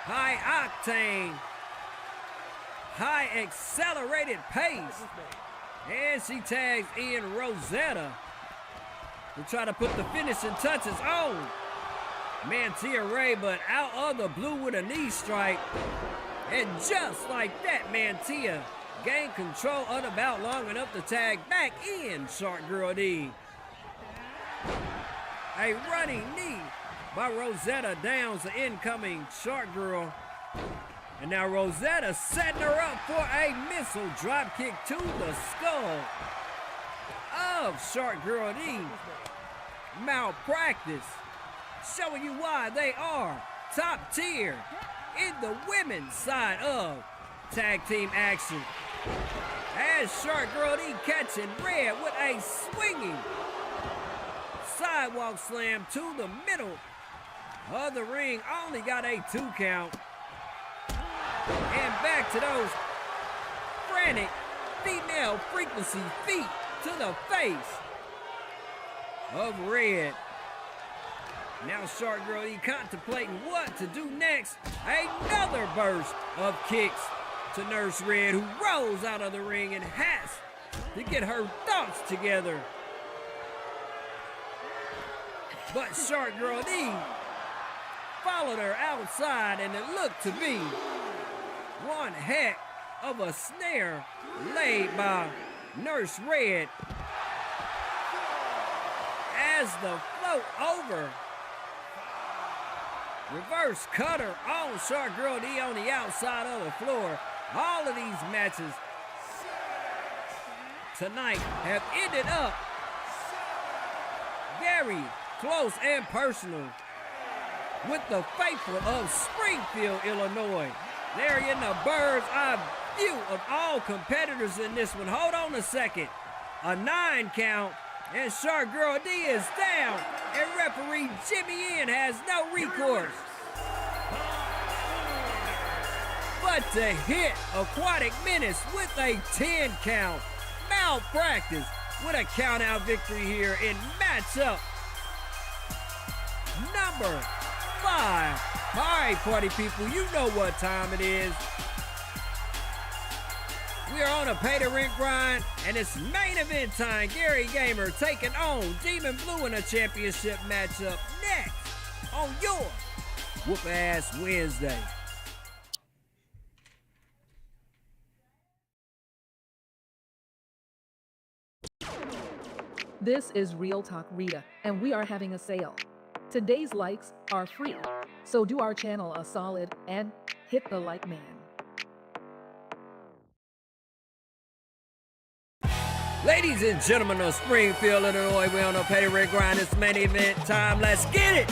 high octane, high accelerated pace. And she tags in Rosetti to try to put the finishing touches on Mantia Ray, but out of the blue with a knee strike. And just like that, Mantia gained control of the bout long enough to tag back in Shark Girl D. A running knee by Rosetti downs the incoming Shark Girl. And now Rosetti setting her up for a missile drop kick to the skull of Shark Girl D. Malpractice, showing you why they are top tier in the women's side of tag team action. As Shark Girl D catching Red with a swinging sidewalk slam to the middle of the ring, only got a 2 count. And back to those frantic female frequency feet to the face of Red. Now Shark Girl E contemplating what to do next. Another burst of kicks to Nurse Red, who rolls out of the ring and has to get her thoughts together. But Shark Girl D followed her outside, and it looked to be one heck of a snare laid by Nurse Red as the float over reverse cutter on Shark Girl D on the outside of the floor. All of these matches tonight have ended up very close and personal with the faithful of Springfield, Illinois. They're in the bird's eye view of all competitors in this one. Hold on a second. A 9 count, and Shark Girl D is down, and referee Jimmy N has no recourse but to hit Aquatic Menace with a 10 count. Malpractice with a count out victory here in matchup number 5. All right, party people, you know what time it is. We are on a pay-to-rent grind, and it's main event time. Gary Gamer taking on Demon Blue in a championship matchup next on your Whoop-Ass Wednesday. This is Real Talk Rita, and we are having a sale. Today's likes are free, so do our channel a solid and hit the like man. Ladies and gentlemen of Springfield, Illinois, we're on a pay-to-rent grind. It's main event time. Let's get it!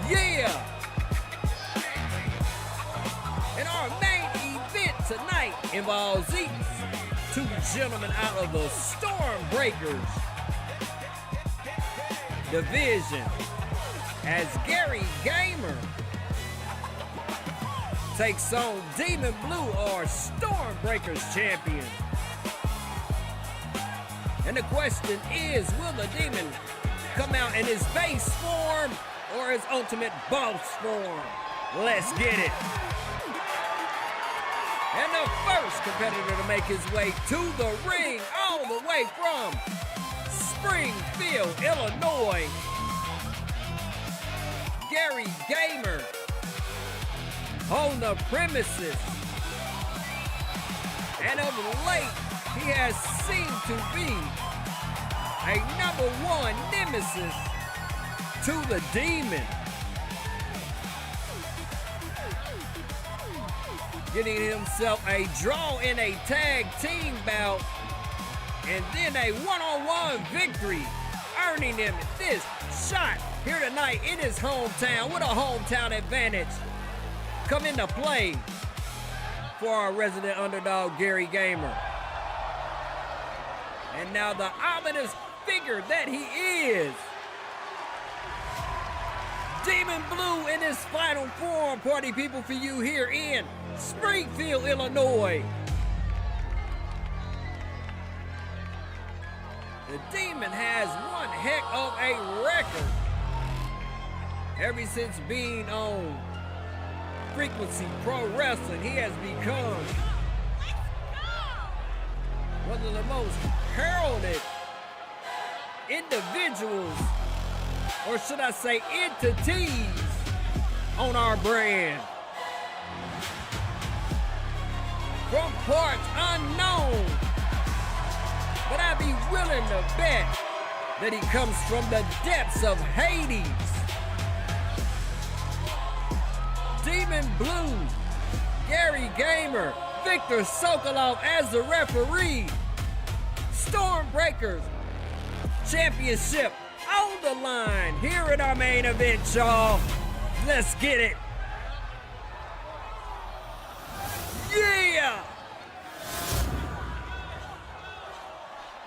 Yeah! And our main event tonight involves these 2 gentlemen out of the Stormbreakers division, as Gary Gamer takes on Demon Blue, our Stormbreakers champion. And the question is, will the Demon come out in his base form or his ultimate boss form? Let's get it. And the first competitor to make his way to the ring, all the way from Springfield, Illinois, Gary Gamer, on the premises And of late, he has seemed to be a #1 nemesis to the Demon. Getting himself a draw in a tag team bout, and then a one-on-one victory, earning him this shot here tonight in his hometown with a hometown advantage come into play for our resident underdog, Gary Gamer. And now the ominous figure that he is, Demon Blue in his final form, party people, for you here in Springfield, Illinois. The Demon has one heck of a record ever since being on Frequency Pro Wrestling. He has become one of the most heralded individuals, or should I say entities, on our brand. From parts unknown, but I'd be willing to bet that he comes from the depths of Hades. Demon Blue, Gary Gamer, Victor Sokolov as the referee. Stormbreaker Championship on the line here in our main event, y'all. Let's get it. Yeah!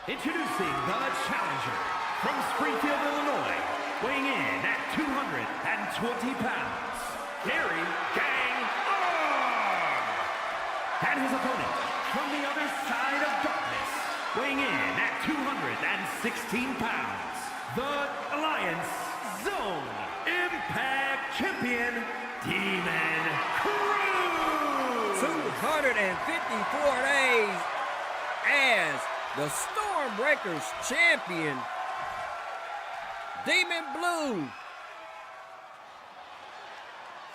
Introducing the challenger from Springfield, Illinois, weighing in at 220 pounds, Gary Gang Arm. And his opponent from the other side of darkness, weighing in at 216 pounds, the Alliance Zone Impact Champion, Demon Cruz. 254 days as the Stormbreakers champion, Demon Blue.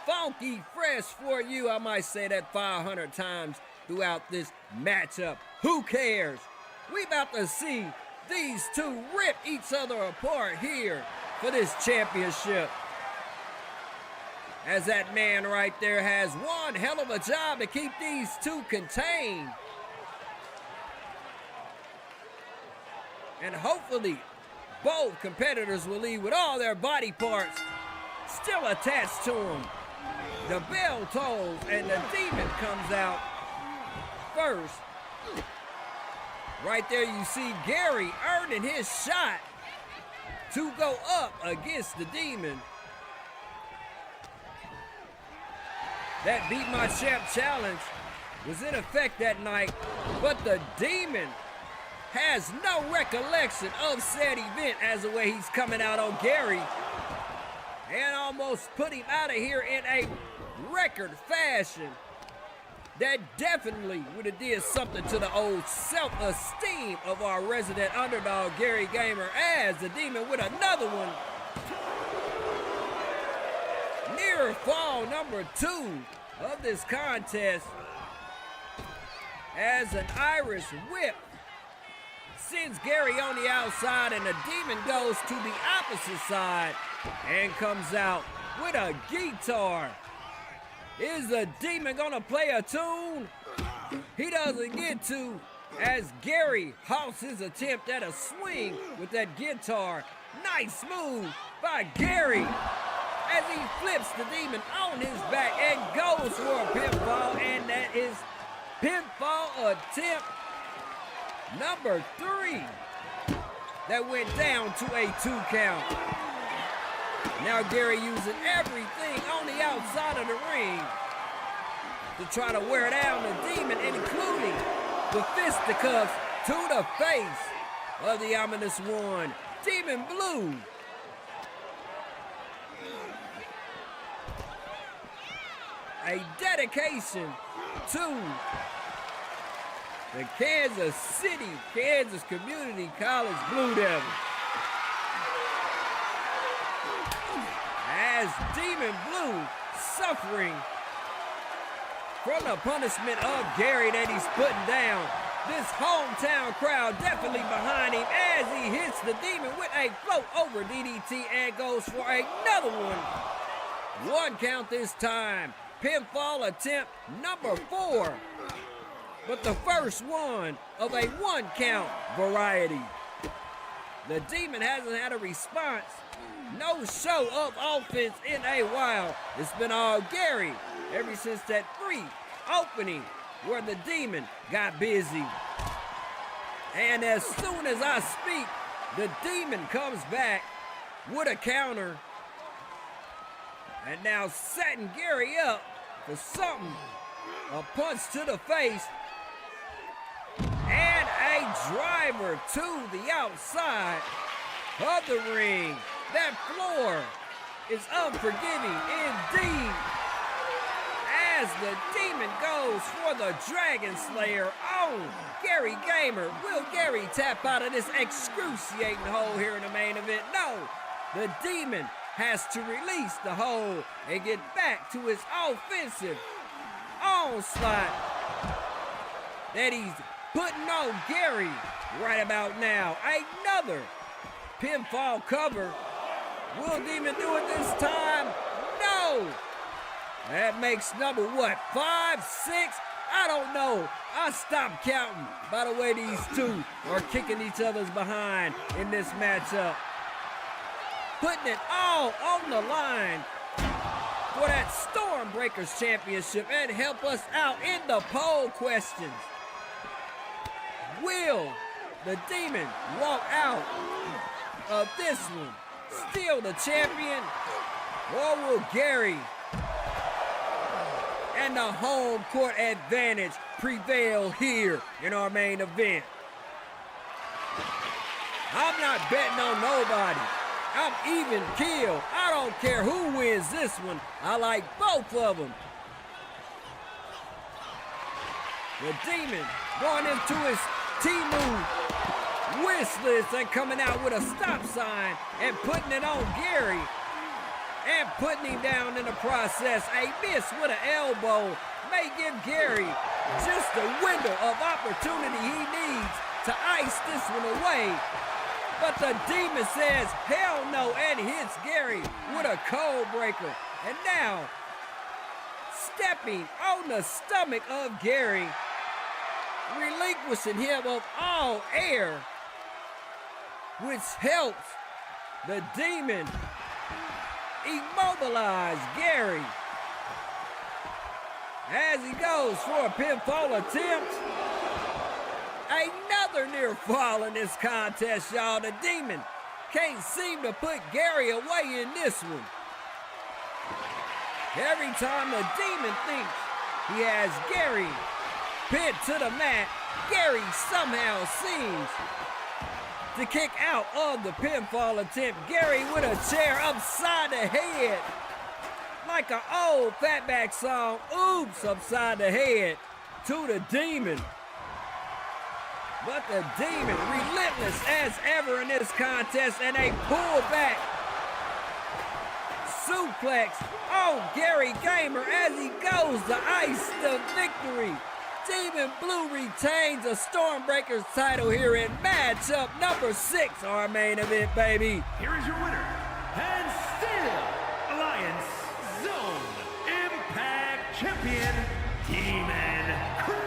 Funky fresh for you. I might say that 500 times throughout this matchup. Who cares? We about to see these two rip each other apart here for this championship. As that man right there has one hell of a job to keep these two contained. And hopefully, both competitors will leave with all their body parts still attached to them. The bell tolls and the Demon comes out first. Right there you see Gary earning his shot to go up against the Demon. That Beat My Champ challenge was in effect that night, but the Demon has no recollection of said event as the way he's coming out on Gary and almost put him out of here in a record fashion. That definitely would have did something to the old self-esteem of our resident underdog, Gary Gamer, as the Demon with another one. Near fall number 2 of this contest, as an Irish whip sends Gary on the outside, and the Demon goes to the opposite side and comes out with a guitar. Is the Demon gonna play a tune? He doesn't get to, as Gary halts his attempt at a swing with that guitar. Nice move by Gary as he flips the Demon on his back and goes for a pinfall, and that is pinfall attempt number 3 that went down to a 2 count. Now Gary using everything on the outside of the ring to try to wear down the Demon, including the fisticuffs to the face of the ominous one, Demon Blue. A dedication to the Kansas City, Kansas Community College Blue Devils. As Demon Blue suffering from the punishment of Gary that he's putting down. This hometown crowd definitely behind him as he hits the Demon with a float over DDT and goes for another one. One count this time. Pinfall attempt number 4. But the first one of a 1 count variety. The Demon hasn't had a response. No show of offense in a while. It's been all Gary ever since that free opening where the Demon got busy. And as soon as I speak, the Demon comes back with a counter. And now setting Gary up for something. A punch to the face. And a driver to the outside of the ring. That floor is unforgiving indeed. As the Demon goes for the Dragon Slayer on Gary Gamer. Will Gary tap out of this excruciating hold here in the main event? No. The Demon has to release the hold and get back to his offensive onslaught that he's putting on Gary right about now. Another pinfall cover. Will Demon do it this time? No. That makes number what, 5, 6? I don't know. I stopped counting by the way these two are kicking each other's behind in this matchup. Putting it all on the line for that Stormbreaker Championship and help us out in the poll questions. Will the Demon walk out of this one still the champion, or will Gary and the home court advantage prevail here in our main event? I'm not betting on nobody. I'm even killed. I don't care who wins this one. I like both of them. The Demon going into his T-move wish list and coming out with a stop sign and putting it on Gary and putting him down in the process. A miss with an elbow may give Gary just the window of opportunity he needs to ice this one away. But the Demon says hell no and hits Gary with a cold breaker. And now, stepping on the stomach of Gary, relinquishing him of all air, which helps the Demon immobilize Gary. As he goes for a pinfall attempt. Another near fall in this contest, y'all. The Demon can't seem to put Gary away in this one. Every time the Demon thinks he has Gary pinned to the mat, Gary somehow seems to kick out of the pinfall attempt. Gary with a chair upside the head. Like an old Fatback song, oops, upside the head to the Demon. But the Demon, relentless as ever in this contest, and a pullback suplex on Gary Gamer as he goes to ice the victory. Demon Blue retains the Stormbreaker's title here in matchup number 6, our main event, baby. Here is your winner, and still Alliance Zone Impact Champion, Demon Cruz.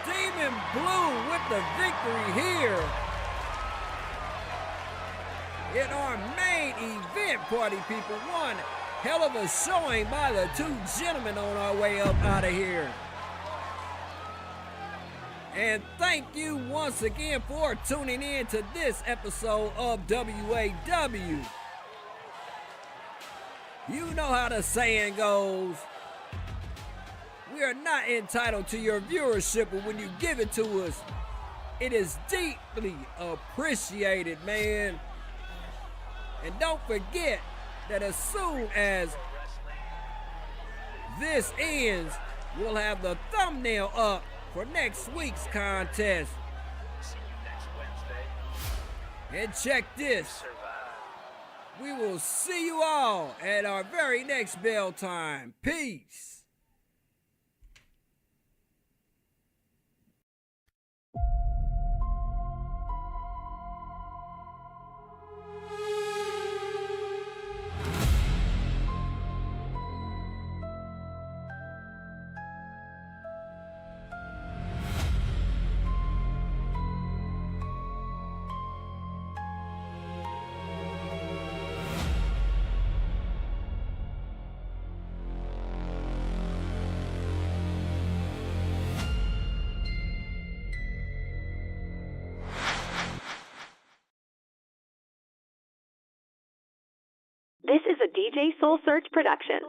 Demon Blue with the victory here in our main event, party people. One hell of a showing by the two gentlemen on our way up out of here. And thank you once again for tuning in to this episode of W.A.W. You know how the saying goes. We are not entitled to your viewership, but when you give it to us, it is deeply appreciated, man. And don't forget that as soon as this ends, we'll have the thumbnail up for next week's contest. And check this. We will see you all at our very next bell time. Peace. This is a DJ Soul Search production.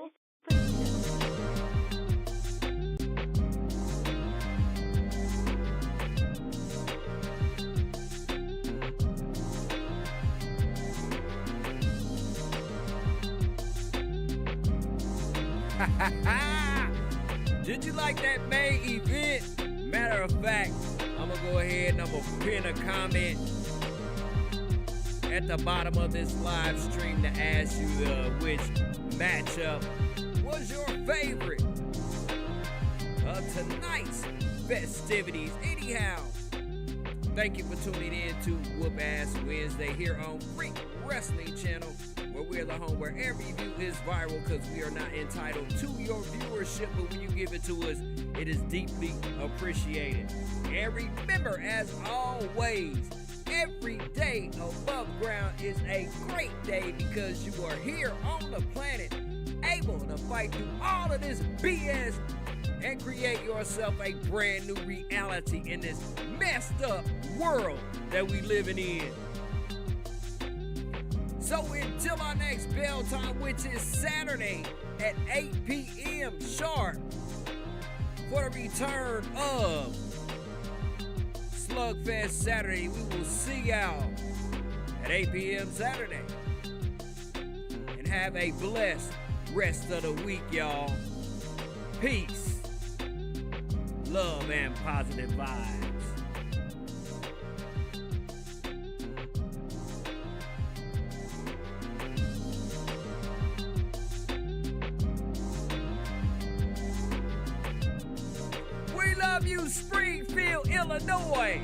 Did you like that May event? Matter of fact, I'm gonna go ahead and I'm gonna pin a comment at the bottom of this live stream to ask you which matchup was your favorite of tonight's festivities. Anyhow, thank you for tuning in to Whoop Ass Wednesday here on Freak Wrestling Channel, where we're the home where every view is viral because we are not entitled to your viewership, but when you give it to us, it is deeply appreciated. And remember, as always, every day above ground is a great day because you are here on the planet, able to fight through all of this BS and create yourself a brand new reality in this messed up world that we living in. So until our next bell time, which is Saturday at 8 p.m. sharp, for the return of Slugfest Saturday, we will see y'all at 8 p.m. Saturday. And have a blessed rest of the week, y'all. Peace, love, and positive vibes. We love you, Springfield, Illinois.